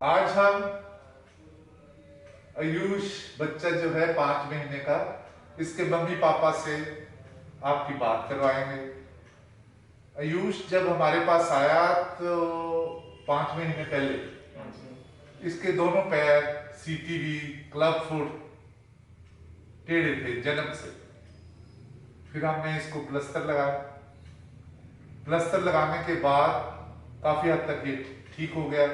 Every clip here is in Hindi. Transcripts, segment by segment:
आज हम आयुष बच्चा जो है 5 महीने का, इसके मम्मी पापा से आपकी बात करवाएंगे। आयुष जब हमारे पास आया तो 5 महीने पहले इसके दोनों पैर सीटीवी क्लब फुट टेढ़े थे जन्म से। फिर हमने इसको प्लास्टर लगाया। प्लास्टर लगाने के बाद काफी हद तक ये ठीक हो गया।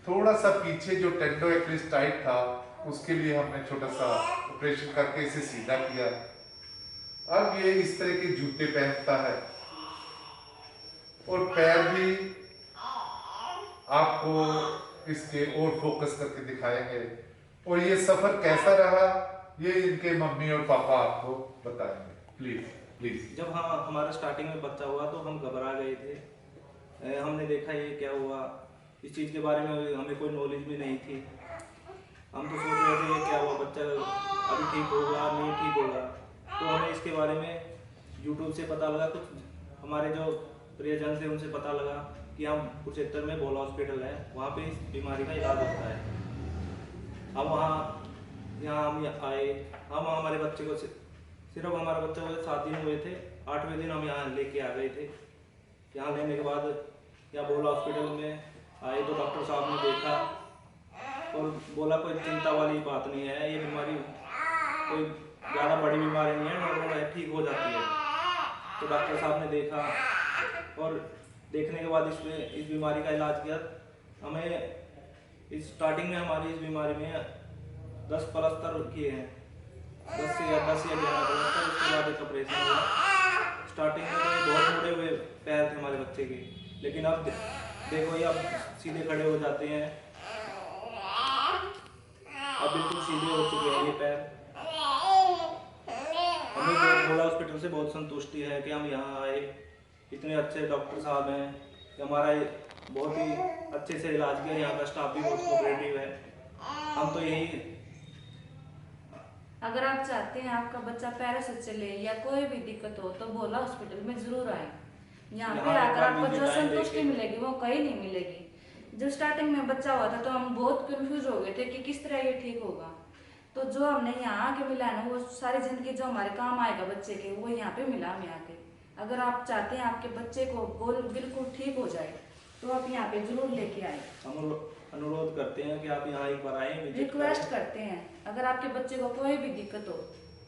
थोड़ा सा पीछे जो टेंडो एक्लिस टाइट था उसके लिए हमने छोटा सा ऑपरेशन करके इसे सीधा किया। अब ये इस तरह के जूते पहनता है और पैर भी आपको इसके और फोकस करके दिखाएंगे। और ये सफर कैसा रहा ये इनके मम्मी और पापा आपको बताएंगे। Please please. जब हमारा स्टार्टिंग में बच्चा हुआ तो हम घबरा गए थे। हमने देखा ये क्या हुआ, इस चीज़ के बारे में हमें कोई नॉलेज भी नहीं थी। हम तो सोच रहे थे ये क्या हुआ, बच्चा अभी ठीक होगा नहीं ठीक होगा। तो हमें इसके बारे में यूट्यूब से पता लगा, कुछ हमारे जो प्रियजन से उनसे पता लगा कि हम कुरुक्षेत्र में भोला हॉस्पिटल है, वहाँ पे इस बीमारी का इलाज होता है। अब यहाँ हम आए। हम हमारे बच्चे को सिर्फ हमारा बच्चा को 7 दिन हुए थे, 8वें दिन हम यहाँ लेके आ गए थे। यहाँ लेने के बाद यहाँ भोला हॉस्पिटल में आए तो डॉक्टर साहब ने देखा और बोला कोई चिंता वाली बात नहीं है, ये बीमारी कोई ज़्यादा बड़ी बीमारी नहीं है, नॉर्मल है, ठीक हो जाती है। तो डॉक्टर साहब ने देखा और देखने के बाद इस बीमारी का इलाज किया। हमें स्टार्टिंग में हमारी इस बीमारी में 10 प्लास्टर किए हैं, 10 या 11 प्लास्टर। उसके बाद एक ऑपरेशन हुआ। स्टार्टिंग में बहुत मुड़े हुए पैर थे हमारे बच्चे के, लेकिन अब देखो ये अब सीधे खड़े हो जाते हैं। अब बिल्कुल सीधे हो चुके हैं ये पैर। हमें भोला हॉस्पिटल से बहुत संतुष्टि है कि हम यहाँ आए। इतने अच्छे डॉक्टर साहब हैं कि हमारा बहुत ही अच्छे से इलाज किया। यहाँ का स्टाफ भी बहुत कोऑपरेटिव है। हम तो यही, अगर आप चाहते हैं आपका बच्चा पैरों से चले या कोई भी दिक्कत हो तो भोला हॉस्पिटल में जरूर आए। यहाँ पे आकर आपको जो संतुष्टि मिलेगी वो कहीं नहीं मिलेगी। जब स्टार्टिंग में बच्चा हुआ था तो हम बहुत कंफ्यूज हो गए थे कि किस तरह ये ठीक होगा। तो जो हमने यहाँ आके मिला है ना, वो सारी जिंदगी जो हमारे काम आएगा बच्चे के, वो यहाँ पे मिला हमें आके। अगर आप चाहते हैं आपके बच्चे को बिल्कुल ठीक हो जाए तो आप यहाँ पे जरूर लेके आए। हम अनुरोध करते हैं कि आप यहाँ एक बार आए, रिक्वेस्ट करते हैं अगर आपके बच्चे को कोई भी दिक्कत हो,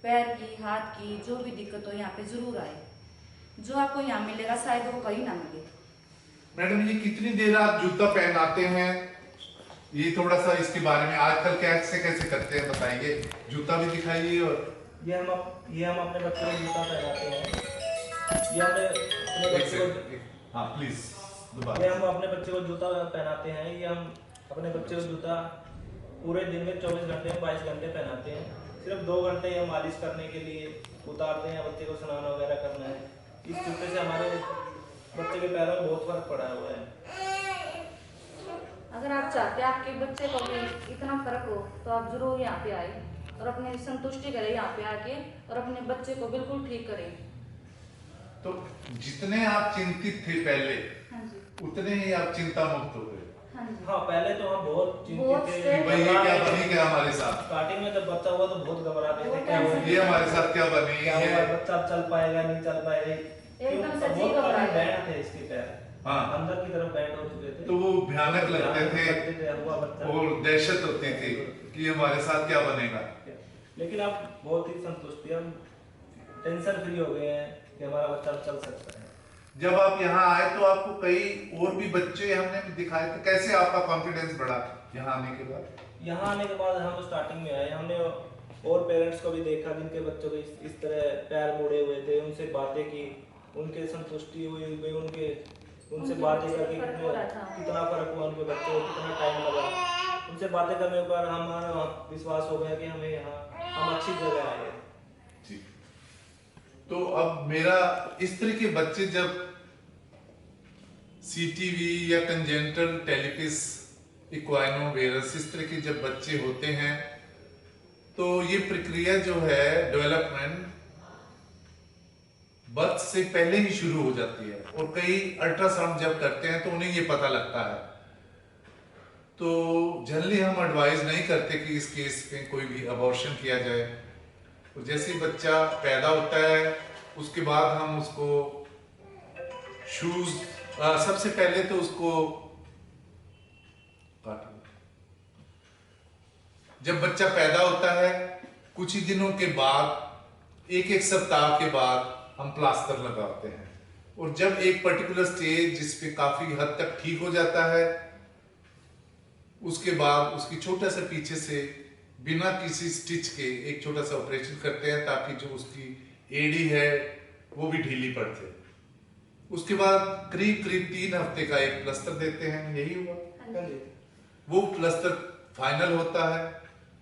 पैर की हाथ की जो भी दिक्कत हो, यहाँ पे जरूर आए। जो आपको यहाँ मिलेगा शायद वो कहीं ना मिले। मैडम, ये कितनी देर आप जूता पहनाते हैं, ये थोड़ा सा इसके बारे में आजकल कैसे करते हैं बताइए। जूता भी दिखाइए। और ये हम अपने बच्चे को जूता पहनाते हैं। ये हमने अपने बच्चे को, हाँ प्लीज दोबारा। ये हम अपने बच्चे को जूता पहनाते हैं। ये हम अपने बच्चे को जूता पूरे दिन में 24 घंटे में 22 घंटे पहनाते हैं। सिर्फ 2 घंटे हम मालिश करने के लिए उतारते हैं, बच्चे को स्नान वगैरह करना है। इस जूते से हमारे बच्चे के पैरों में बहुत फर्क पड़ा हुआ है। अगर आप चाहते हैं आपके बच्चे को भी इतना फर्क हो तो आप जरूर यहाँ पे आए और अपनी संतुष्टि करें यहाँ पे आके और अपने बच्चे को बिल्कुल ठीक करें। तो जितने आप चिंतित थे पहले, हाँ जी, उतने ही आप चिंता मुक्त हो गए। हाँ जी। हाँ, पहले तो हम बहुत चिंतित थे कि भाई ये क्या बनी क्या हमारे साथ। स्टार्टिंग में जब बच्चा हुआ तो बहुत घबराते थे, क्या हुआ, ये हमारे साथ क्या बनी, क्या हुआ, बच्चा चल पाएगा नहीं चल पाएगा। एकदम से बहुत सारे बैंड थे इसके पैर, हाँ अंदर की तरफ बैंड हो चुके थे। तो वो भयानक लगते थे और दहशत होती थी कि हमारे साथ क्या बनेगा। लेकिन अब बहुत ही संतुष्टि, हम टेंशन फ्री हो गए हैं कि हमारा बच्चा चल सकता है। जब आप यहाँ आए तो आपको कई और भी बच्चे हमने दिखाए थे, कैसे आपका कॉन्फिडेंस बढ़ा यहाँ आने के बाद? यहाँ आने के बाद हम स्टार्टिंग में आए, हमने और पेरेंट्स को भी देखा जिनके बच्चों को इस तरह पैर मुड़े हुए थे, उनसे बातें की, उनके संतुष्टि हुई, उनसे बातें करके कितना फर्क हुआ, उनके बच्चों को कितना टाइम लगा। उनसे बातें करने पर हमारा विश्वास हो गया कि हमें यहाँ हम अच्छी जगह आए हैं। तो अब मेरा इस तरह के बच्चे जब सीटीवी या कंजेंटल टेलिफिस इक्वाइनो वेरस इस तरह के जब बच्चे होते हैं तो ये प्रक्रिया जो है डेवलपमेंट बर्थ से पहले ही शुरू हो जाती है। और कई अल्ट्रासाउंड जब करते हैं तो उन्हें ये पता लगता है। तो जनरली हम एडवाइस नहीं करते कि इस केस में कोई भी अबॉर्शन किया जाए। और जैसे ही बच्चा पैदा होता है उसके बाद हम उसको शूज, सबसे पहले तो उसको जब बच्चा पैदा होता है कुछ ही दिनों के बाद, एक सप्ताह के बाद हम प्लास्टर लगाते हैं। और जब एक पर्टिकुलर स्टेज जिसपे काफी हद तक ठीक हो जाता है, उसके बाद उसकी छोटा सा पीछे से बिना किसी स्टिच के एक छोटा सा ऑपरेशन करते हैं ताकि जो उसकी एड़ी है वो भी ढीली पड़ जाए। उसके बाद करीब करीब 3 हफ्ते का एक प्लास्टर देते हैं। यही हुआ, वो प्लास्टर फाइनल होता है।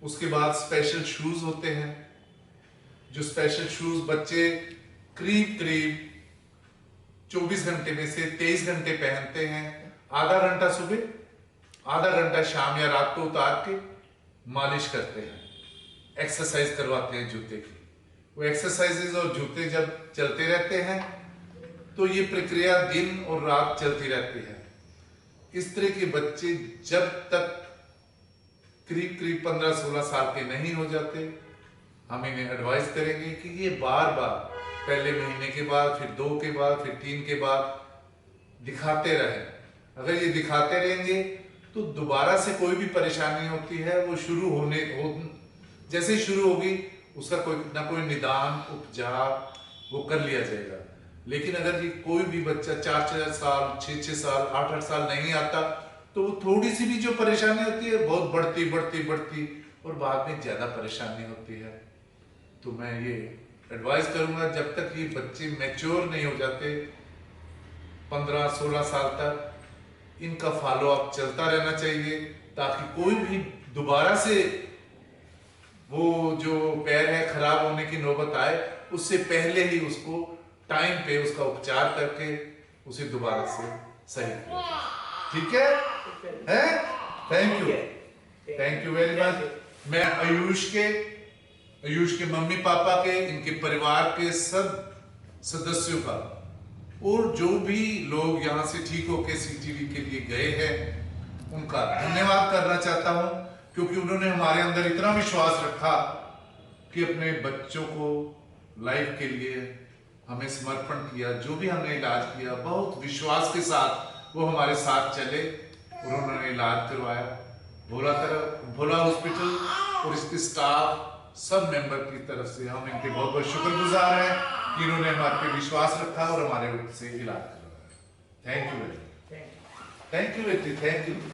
उसके बाद स्पेशल शूज होते हैं, जो स्पेशल शूज बच्चे करीब करीब 24 घंटे में से 23 घंटे पहनते हैं। आधा घंटा सुबह, आधा घंटा शाम या रात को उतार के मालिश करते हैं, एक्सरसाइज करवाते हैं जूते की। वो एक्सरसाइजेज और जूते जब चलते रहते हैं तो ये प्रक्रिया दिन और रात चलती रहती है। इस तरह के बच्चे जब तक करीब करीब 15-16 साल के नहीं हो जाते, हम इन्हें एडवाइस करेंगे कि ये बार बार पहले महीने के बाद, फिर 2 के बाद, फिर 3 के बाद दिखाते रहें। अगर ये दिखाते रहेंगे तो दोबारा से कोई भी परेशानी होती है वो जैसे शुरू होगी उसका कोई ना कोई निदान, उपचार वो कर लिया जाएगा। लेकिन अगर ये कोई भी बच्चा 4-4 साल, 6-6 साल, 8-8 साल नहीं आता तो वो थोड़ी सी भी जो परेशानी होती है बहुत बढ़ती और बाद में ज्यादा परेशानी होती है। तो मैं ये एडवाइस करूंगा, जब तक ये बच्चे मैच्योर नहीं हो जाते 15-16 साल तक, इनका फॉलो अप चलता रहना चाहिए ताकि कोई भी दोबारा से वो जो पैर है खराब होने की नौबत आए उससे पहले ही उसको टाइम पे उसका उपचार करके उसे दोबारा से सही किया जाए। ठीक है? Thank you very much. मैं आयुष के मम्मी पापा के, इनके परिवार के सब सदस्यों का और जो भी लोग यहाँ से ठीक होके CTV के लिए गए हैं उनका धन्यवाद करना चाहता हूँ, क्योंकि उन्होंने हमारे अंदर इतना विश्वास रखा कि अपने बच्चों को लाइफ के लिए हमें समर्पण किया। जो भी हमने इलाज किया बहुत विश्वास के साथ वो हमारे साथ चले और उन्होंने इलाज करवाया। भोला हॉस्पिटल और इसके स्टाफ सब मेंबर की तरफ से हम इनके बहुत बहुत शुक्रगुजार हैं कि इन्होंने हमारे पे विश्वास रखा और हमारे से इलाज करवाया। थैंक यू बेटी, थैंक यू।